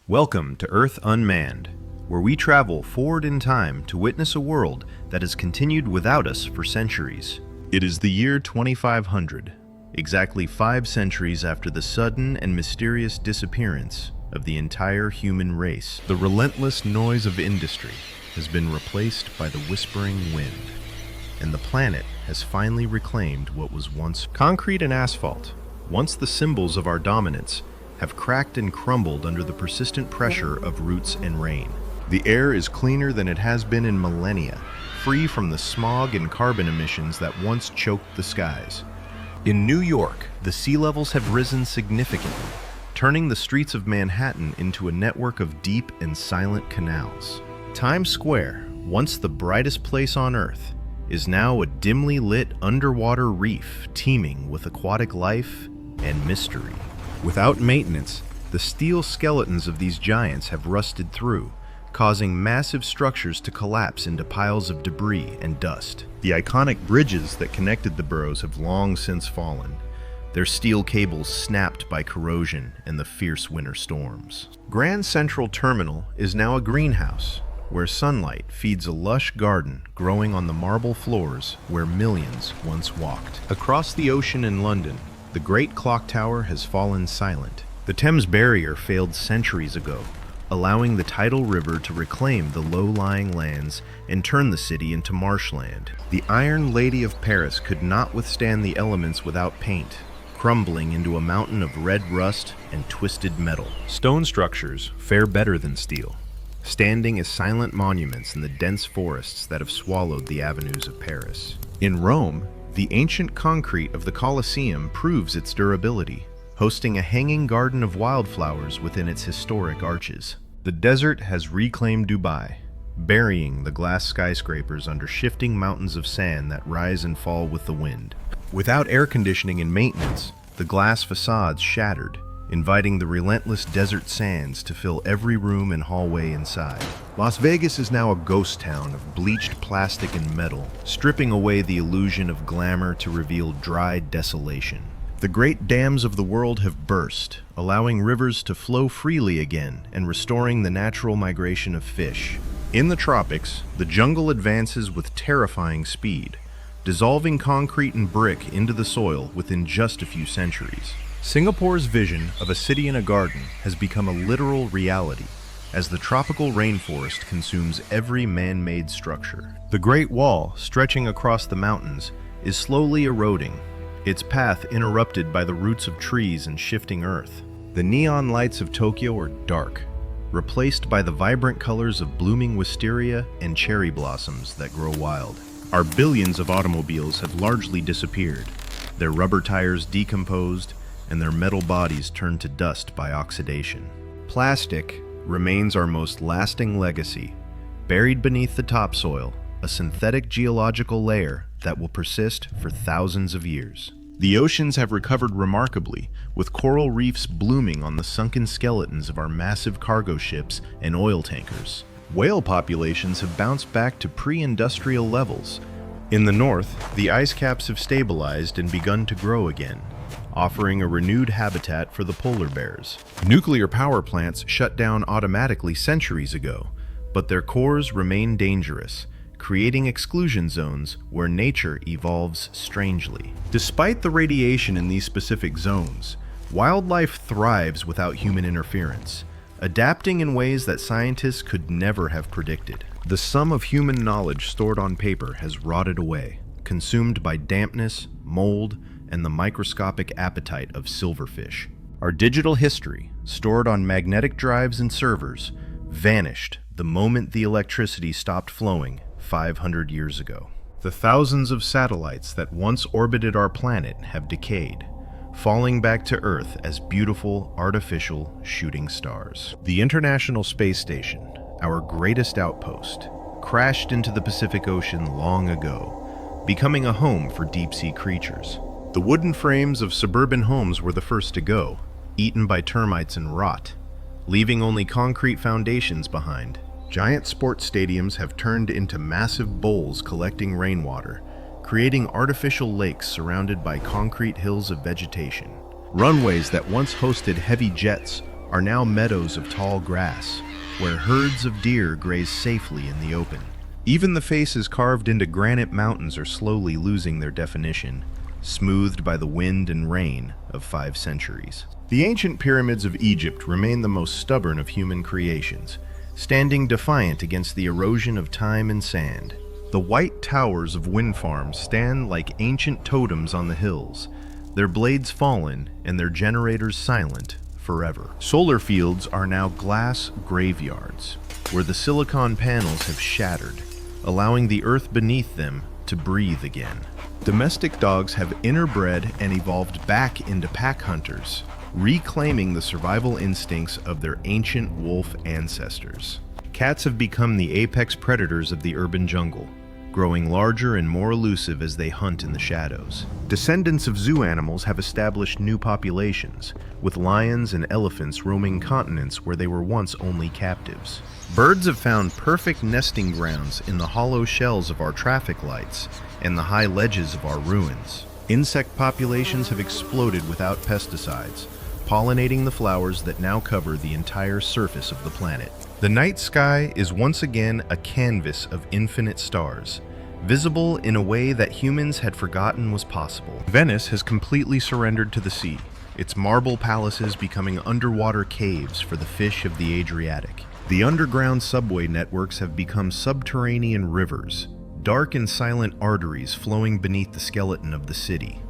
Welcome to Earth Unmanned, where we travel forward in time to witness a world that has continued without us for centuries. It is the year 2500, exactly 5 centuries after the sudden and mysterious disappearance of the entire human race. The relentless noise of industry has been replaced by the whispering wind, and the planet has finally reclaimed what was once concrete and asphalt. Once the symbols of our dominance have cracked and crumbled under the persistent pressure of roots and rain. The air is cleaner than it has been in millennia, free from the smog and carbon emissions that once choked the skies. In New York, the sea levels have risen significantly, turning the streets of Manhattan into a network of deep and silent canals. Times Square, once the brightest place on Earth, is now a dimly lit underwater reef teeming with aquatic life and mystery. Without maintenance, the steel skeletons of these giants have rusted through, causing massive structures to collapse into piles of debris and dust. The iconic bridges that connected the boroughs have long since fallen, their steel cables snapped by corrosion and the fierce winter storms. Grand Central Terminal is now a greenhouse, where sunlight feeds a lush garden growing on the marble floors where millions once walked. Across the ocean in London, the Great Clock Tower has fallen silent. The Thames Barrier failed centuries ago, allowing the tidal river to reclaim the low-lying lands and turn the city into marshland. The Iron Lady of Paris could not withstand the elements without paint, crumbling into a mountain of red rust and twisted metal. Stone structures fare better than steel, standing as silent monuments in the dense forests that have swallowed the avenues of Paris. In Rome, the ancient concrete of the Colosseum proves its durability, hosting a hanging garden of wildflowers within its historic arches. The desert has reclaimed Dubai, burying the glass skyscrapers under shifting mountains of sand that rise and fall with the wind. Without air conditioning and maintenance, the glass facades shattered, inviting the relentless desert sands to fill every room and hallway inside. Las Vegas is now a ghost town of bleached plastic and metal, stripping away the illusion of glamour to reveal dry desolation. The great dams of the world have burst, allowing rivers to flow freely again and restoring the natural migration of fish. In the tropics, the jungle advances with terrifying speed, dissolving concrete and brick into the soil within just a few centuries. Singapore's vision of a city in a garden has become a literal reality as the tropical rainforest consumes every man-made structure. The Great Wall, stretching across the mountains, is slowly eroding, its path interrupted by the roots of trees and shifting earth. The neon lights of Tokyo are dark, replaced by the vibrant colors of blooming wisteria and cherry blossoms that grow wild. Our billions of automobiles have largely disappeared, their rubber tires decomposed, and their metal bodies turned to dust by oxidation. Plastic remains our most lasting legacy, buried beneath the topsoil, a synthetic geological layer that will persist for thousands of years. The oceans have recovered remarkably, with coral reefs blooming on the sunken skeletons of our massive cargo ships and oil tankers. Whale populations have bounced back to pre-industrial levels. In the north, the ice caps have stabilized and begun to grow again, offering a renewed habitat for the polar bears. Nuclear power plants shut down automatically centuries ago, but their cores remain dangerous, creating exclusion zones where nature evolves strangely. Despite the radiation in these specific zones, wildlife thrives without human interference, adapting in ways that scientists could never have predicted. The sum of human knowledge stored on paper has rotted away, consumed by dampness, mold, and the microscopic appetite of silverfish. Our digital history, stored on magnetic drives and servers, vanished the moment the electricity stopped flowing 500 years ago. The thousands of satellites that once orbited our planet have decayed, falling back to Earth as beautiful, artificial shooting stars. The International Space Station, our greatest outpost, crashed into the Pacific Ocean long ago, becoming a home for deep-sea creatures. The wooden frames of suburban homes were the first to go, eaten by termites and rot, leaving only concrete foundations behind. Giant sports stadiums have turned into massive bowls collecting rainwater, creating artificial lakes surrounded by concrete hills of vegetation. Runways that once hosted heavy jets are now meadows of tall grass, where herds of deer graze safely in the open. Even the faces carved into granite mountains are slowly losing their definition, smoothed by the wind and rain of 5 centuries. The ancient pyramids of Egypt remain the most stubborn of human creations, standing defiant against the erosion of time and sand. The white towers of wind farms stand like ancient totems on the hills, their blades fallen and their generators silent forever. Solar fields are now glass graveyards, where the silicon panels have shattered, allowing the earth beneath them to breathe again. Domestic dogs have interbred and evolved back into pack hunters, reclaiming the survival instincts of their ancient wolf ancestors. Cats have become the apex predators of the urban jungle, growing larger and more elusive as they hunt in the shadows. Descendants of zoo animals have established new populations, with lions and elephants roaming continents where they were once only captives. Birds have found perfect nesting grounds in the hollow shells of our traffic lights and the high ledges of our ruins. Insect populations have exploded without pesticides, pollinating the flowers that now cover the entire surface of the planet. The night sky is once again a canvas of infinite stars, visible in a way that humans had forgotten was possible. Venice has completely surrendered to the sea, its marble palaces becoming underwater caves for the fish of the Adriatic. The underground subway networks have become subterranean rivers, dark and silent arteries flowing beneath the skeleton of the city.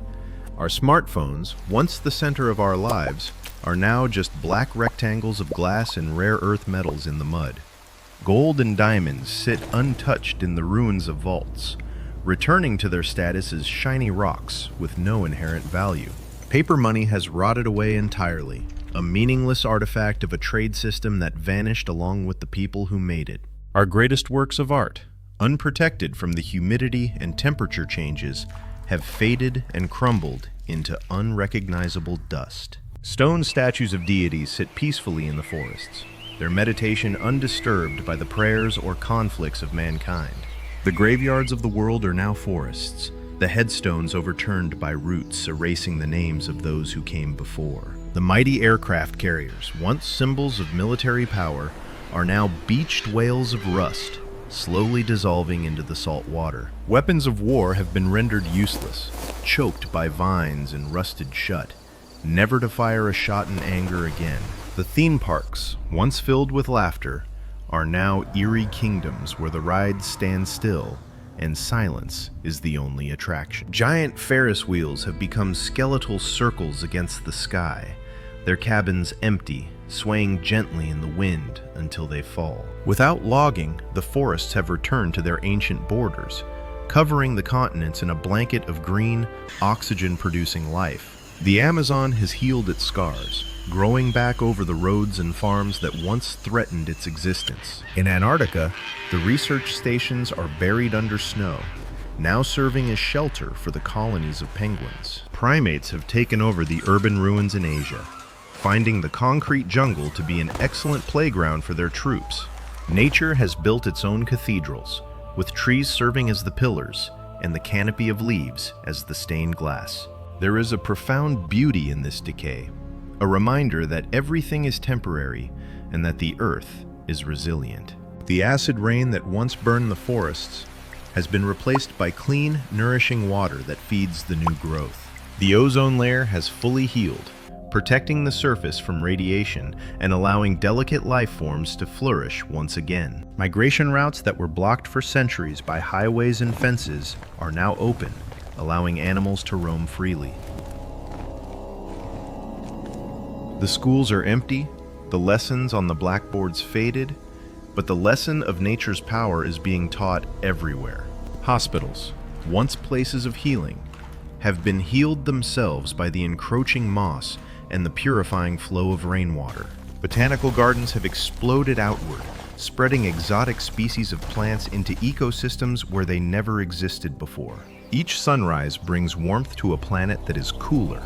Our smartphones, once the center of our lives, are now just black rectangles of glass and rare earth metals in the mud. Gold and diamonds sit untouched in the ruins of vaults, returning to their status as shiny rocks with no inherent value. Paper money has rotted away entirely, a meaningless artifact of a trade system that vanished along with the people who made it. Our greatest works of art, unprotected from the humidity and temperature changes, have faded and crumbled into unrecognizable dust. Stone statues of deities sit peacefully in the forests, their meditation undisturbed by the prayers or conflicts of mankind. The graveyards of the world are now forests, the headstones overturned by roots erasing the names of those who came before. The mighty aircraft carriers, once symbols of military power, are now beached whales of rust, slowly dissolving into the salt water. Weapons of war have been rendered useless, choked by vines and rusted shut, never to fire a shot in anger again. The theme parks, once filled with laughter, are now eerie kingdoms where the rides stand still and silence is the only attraction. Giant Ferris wheels have become skeletal circles against the sky, their cabins empty, swaying gently in the wind until they fall. Without logging, the forests have returned to their ancient borders, covering the continents in a blanket of green, oxygen-producing life. The Amazon has healed its scars, growing back over the roads and farms that once threatened its existence. In Antarctica, the research stations are buried under snow, now serving as shelter for the colonies of penguins. Primates have taken over the urban ruins in Asia, finding the concrete jungle to be an excellent playground for their troops. Nature has built its own cathedrals, with trees serving as the pillars and the canopy of leaves as the stained glass. There is a profound beauty in this decay, a reminder that everything is temporary and that the earth is resilient. The acid rain that once burned the forests has been replaced by clean, nourishing water that feeds the new growth. The ozone layer has fully healed, protecting the surface from radiation and allowing delicate life forms to flourish once again. Migration routes that were blocked for centuries by highways and fences are now open, allowing animals to roam freely. The schools are empty, the lessons on the blackboards faded, but the lesson of nature's power is being taught everywhere. Hospitals, once places of healing, have been healed themselves by the encroaching moss and the purifying flow of rainwater. Botanical gardens have exploded outward, spreading exotic species of plants into ecosystems where they never existed before. Each sunrise brings warmth to a planet that is cooler,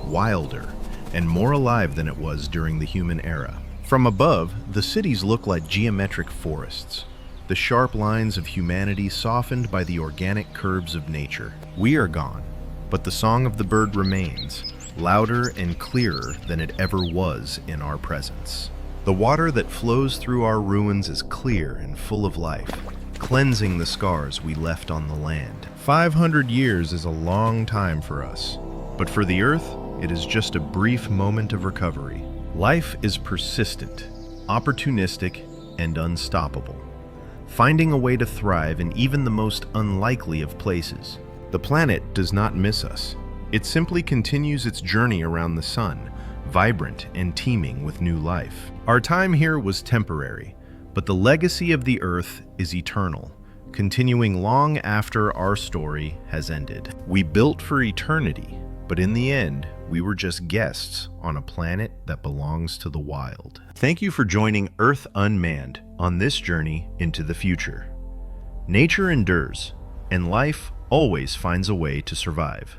wilder, and more alive than it was during the human era. From above, the cities look like geometric forests, the sharp lines of humanity softened by the organic curves of nature. We are gone, but the song of the bird remains, louder and clearer than it ever was in our presence. The water that flows through our ruins is clear and full of life, cleansing the scars we left on the land. 500 years is a long time for us, but for the Earth, it is just a brief moment of recovery. Life is persistent, opportunistic, and unstoppable, finding a way to thrive in even the most unlikely of places. The planet does not miss us. It simply continues its journey around the sun, vibrant and teeming with new life. Our time here was temporary, but the legacy of the Earth is eternal, continuing long after our story has ended. We built for eternity, but in the end, we were just guests on a planet that belongs to the wild. Thank you for joining Earth Unmanned on this journey into the future. Nature endures, and life always finds a way to survive.